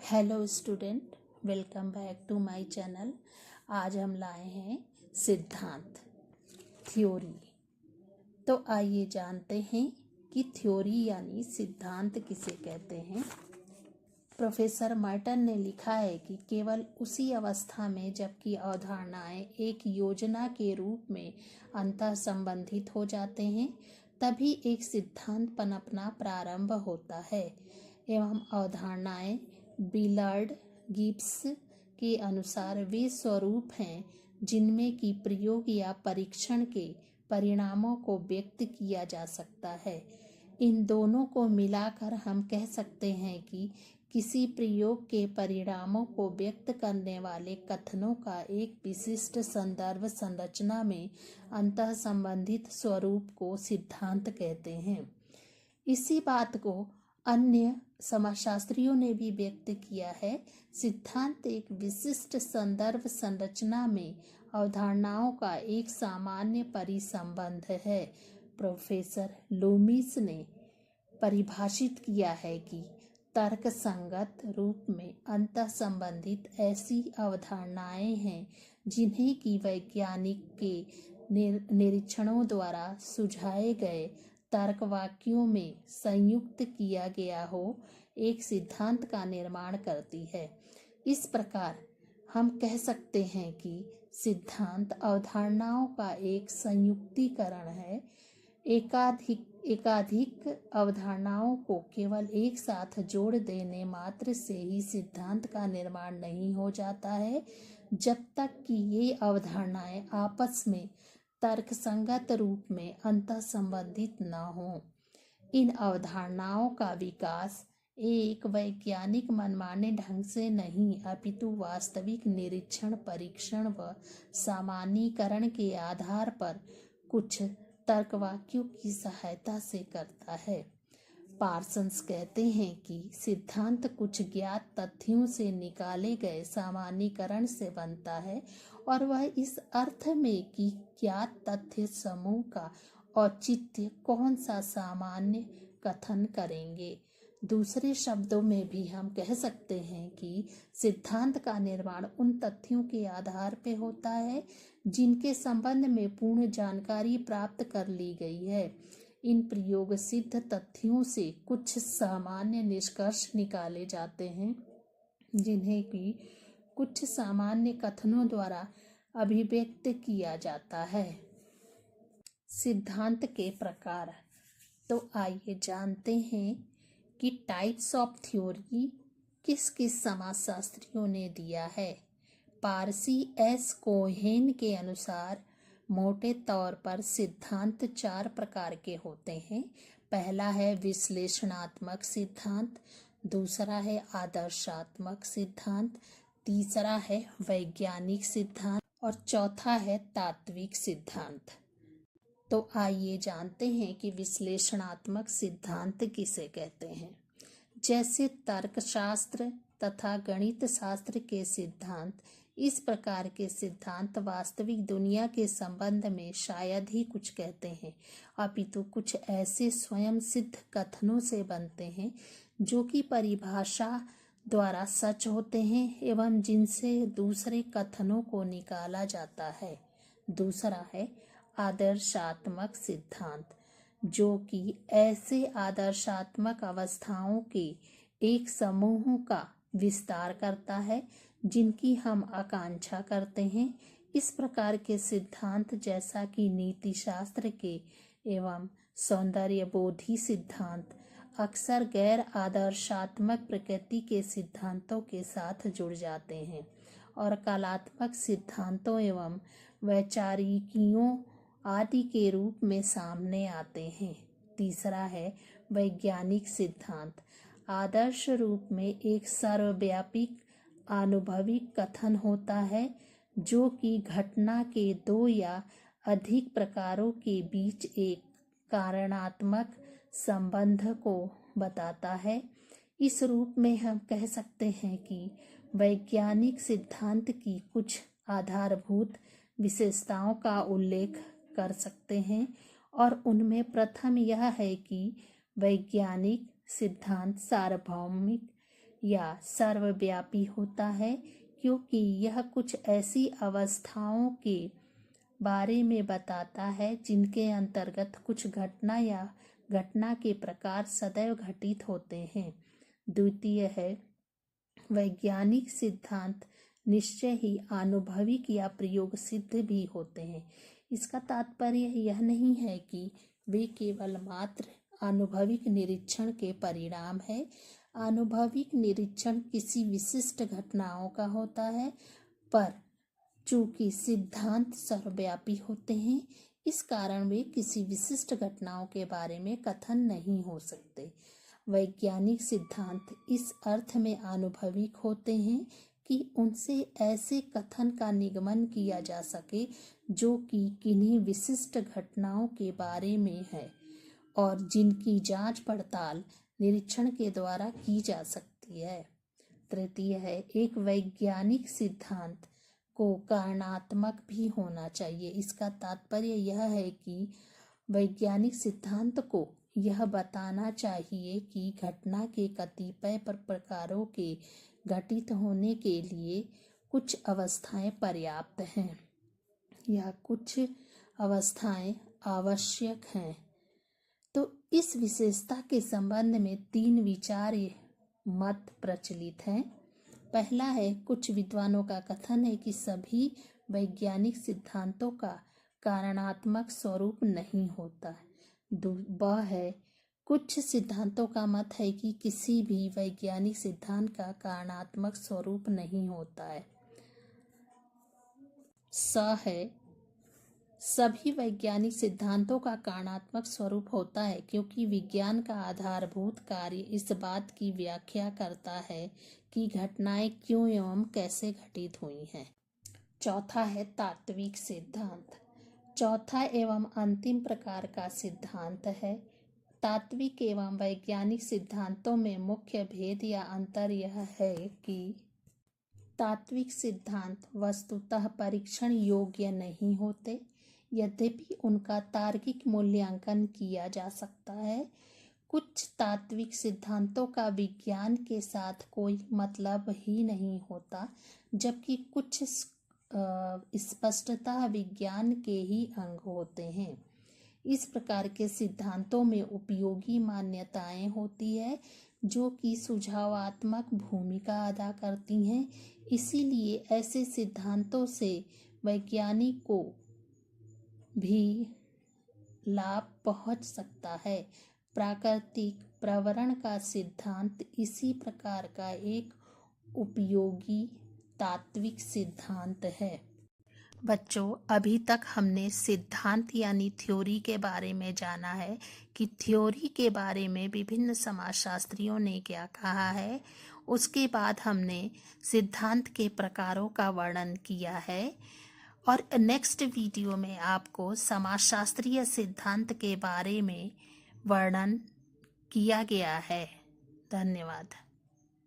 Hello student, welcome back to my channel. आज हम लाए हैं सिद्धांत थ्योरी। तो आइए जानते हैं कि थ्योरी यानी सिद्धांत किसे कहते हैं। प्रोफेसर मर्टन ने लिखा है कि केवल उसी अवस्था में जबकि अवधारणाएं एक योजना के रूप में अंतः संबंधित हो जाते हैं तभी एक सिद्धांत पनपना प्रारंभ होता है एवं अवधारणाएं बिलार्ड गिब्स के अनुसार वे स्वरूप हैं जिनमें कि प्रयोग या परीक्षण के परिणामों को व्यक्त किया जा सकता है। इन दोनों को मिलाकर हम कह सकते हैं कि किसी प्रयोग के परिणामों को व्यक्त करने वाले कथनों का एक विशिष्ट संदर्भ संरचना में अंतः संबंधित स्वरूप को सिद्धांत कहते हैं। इसी बात को अन्य समाजशास्त्रियों ने भी व्यक्त किया है। सिद्धांत एक विशिष्ट संदर्भ संरचना में अवधारणाओं का एक सामान्य परिसंबंध है। प्रोफेसर लूमिस ने परिभाषित किया है कि तर्क संगत रूप में अंतः संबंधित ऐसी अवधारणाएं हैं जिन्हें कि वैज्ञानिक के निरीक्षणों द्वारा सुझाए गए तर्क वाक्यों में संयुक्त किया गया हो एक सिद्धांत का निर्माण करती है। इस प्रकार हम कह सकते हैं कि सिद्धांत अवधारणाओं का एक संयुक्तिकरण है। एकाधिक अवधारणाओं को केवल एक साथ जोड़ देने मात्र से ही सिद्धांत का निर्माण नहीं हो जाता है जब तक कि ये अवधारणाएं आपस में तर्कसंगत रूप में अंतः संबंधित न हो। इन अवधारणाओं का विकास एक वैज्ञानिक मनमाने ढंग से नहीं अपितु वास्तविक निरीक्षण परीक्षण व सामान्यीकरण के आधार पर कुछ तर्कवाक्यों की सहायता से करता है। पार्सन्स कहते हैं कि सिद्धांत कुछ ज्ञात तथ्यों से निकाले गए सामान्यीकरण से बनता है और वह इस अर्थ में कि ज्ञात तथ्य समूह का औचित्य कौन सा सामान्य कथन करेंगे। दूसरे शब्दों में भी हम कह सकते हैं कि सिद्धांत का निर्माण उन तथ्यों के आधार पर होता है जिनके संबंध में पूर्ण जानकारी प्राप्त कर ली गई है। इन प्रयोग सिद्ध तथ्यों से कुछ सामान्य निष्कर्ष निकाले जाते हैं जिन्हें कि कुछ सामान्य कथनों द्वारा अभिव्यक्त किया जाता है। सिद्धांत के प्रकार। तो आइए जानते हैं कि टाइप्स ऑफ थ्योरी किस किस समाजशास्त्रियों ने दिया है। पारसी एस कोहेन के अनुसार मोटे तौर पर सिद्धांत 4 प्रकार के होते हैं। पहला है विश्लेषणात्मक सिद्धांत, दूसरा है आदर्शात्मक सिद्धांत, तीसरा है वैज्ञानिक सिद्धांत और चौथा है तात्विक सिद्धांत। तो आइए जानते हैं कि विश्लेषणात्मक सिद्धांत किसे कहते हैं। जैसे तर्कशास्त्र तथा गणित शास्त्र के सिद्धांत, इस प्रकार के सिद्धांत वास्तविक दुनिया के संबंध में शायद ही कुछ कहते हैं अपितु कुछ ऐसे स्वयं सिद्ध कथनों से बनते हैं जो कि परिभाषा द्वारा सच होते हैं एवं जिनसे दूसरे कथनों को निकाला जाता है। दूसरा है आदर्शात्मक सिद्धांत, जो कि ऐसे आदर्शात्मक अवस्थाओं के एक समूह का विस्तार करता है जिनकी हम आकांक्षा करते हैं। इस प्रकार के सिद्धांत जैसा कि नीति शास्त्र के एवं सौंदर्यबोधी सिद्धांत अक्सर गैर आदर्शात्मक प्रकृति के सिद्धांतों के साथ जुड़ जाते हैं और कलात्मक सिद्धांतों एवं वैचारिकियों आदि के रूप में सामने आते हैं। तीसरा है वैज्ञानिक सिद्धांत। आदर्श रूप में एक सर्वव्यापी आनुभविक कथन होता है जो कि घटना के 2 या अधिक प्रकारों के बीच एक कारणात्मक संबंध को बताता है। इस रूप में हम कह सकते हैं कि वैज्ञानिक सिद्धांत की कुछ आधारभूत विशेषताओं का उल्लेख कर सकते हैं और उनमें प्रथम यह है कि वैज्ञानिक सिद्धांत सार्वभौमिक या सर्वव्यापी होता है, क्योंकि यह कुछ ऐसी अवस्थाओं के बारे में बताता है जिनके अंतर्गत कुछ घटना या घटना के प्रकार सदैव घटित होते हैं। द्वितीय है, वैज्ञानिक सिद्धांत निश्चय ही आनुभविक या प्रयोग सिद्ध भी होते हैं। इसका तात्पर्य यह नहीं है कि वे केवल मात्र अनुभविक निरीक्षण के परिणाम है। अनुभविक निरीक्षण किसी विशिष्ट घटनाओं का होता है, पर चूंकि सिद्धांत सर्वव्यापी होते हैं, इस कारण वे किसी विशिष्ट घटनाओं के बारे में कथन नहीं हो सकते। वैज्ञानिक सिद्धांत इस अर्थ में अनुभविक होते हैं कि उनसे ऐसे कथन का निगमन किया जा सके जो कि किन्हीं विशिष्ट घटनाओं के बारे में है और जिनकी जांच पड़ताल निरीक्षण के द्वारा की जा सकती है। तृतीय है, एक वैज्ञानिक सिद्धांत को कारणात्मक भी होना चाहिए। इसका तात्पर्य यह है कि वैज्ञानिक सिद्धांत को यह बताना चाहिए कि घटना के कतिपय प्रकारों के घटित होने के लिए कुछ अवस्थाएं पर्याप्त हैं या कुछ अवस्थाएं आवश्यक हैं। तो इस विशेषता के संबंध में 3 विचार मत प्रचलित हैं। पहला है, कुछ विद्वानों का कथन है कि सभी वैज्ञानिक सिद्धांतों का कारणात्मक स्वरूप नहीं होता। वह है, कुछ सिद्धांतों का मत है कि किसी भी वैज्ञानिक सिद्धांत का कारणात्मक स्वरूप नहीं होता है। है, सभी वैज्ञानिक सिद्धांतों का कारणात्मक स्वरूप होता है, क्योंकि विज्ञान का आधारभूत कार्य इस बात की व्याख्या करता है कि घटनाएं क्यों एवं कैसे घटित हुई हैं। चौथा है, तात्विक सिद्धांत। चौथा एवं अंतिम प्रकार का सिद्धांत है। तात्विक एवं वैज्ञानिक सिद्धांतों में मुख्य भेद या अंतर यह है कि तात्विक सिद्धांत वस्तुतः परीक्षण योग्य नहीं होते, यद्यपि उनका तार्किक मूल्यांकन किया जा सकता है। कुछ तात्विक सिद्धांतों का विज्ञान के साथ कोई मतलब ही नहीं होता, जबकि कुछ स्पष्टतः विज्ञान के ही अंग होते हैं। इस प्रकार के सिद्धांतों में उपयोगी मान्यताएं होती है जो कि सुझावात्मक भूमिका अदा करती हैं। इसीलिए ऐसे सिद्धांतों से वैज्ञानिक को भी लाभ पहुंच सकता है। प्राकृतिक प्रवरण का सिद्धांत इसी प्रकार का एक उपयोगी तात्विक सिद्धांत है। बच्चों, अभी तक हमने सिद्धांत यानी थ्योरी के बारे में जाना है कि थ्योरी के बारे में विभिन्न समाजशास्त्रियों ने क्या कहा है। उसके बाद हमने सिद्धांत के प्रकारों का वर्णन किया है और नेक्स्ट वीडियो में आपको समाजशास्त्रीय सिद्धांत के बारे में वर्णन किया गया है। धन्यवाद।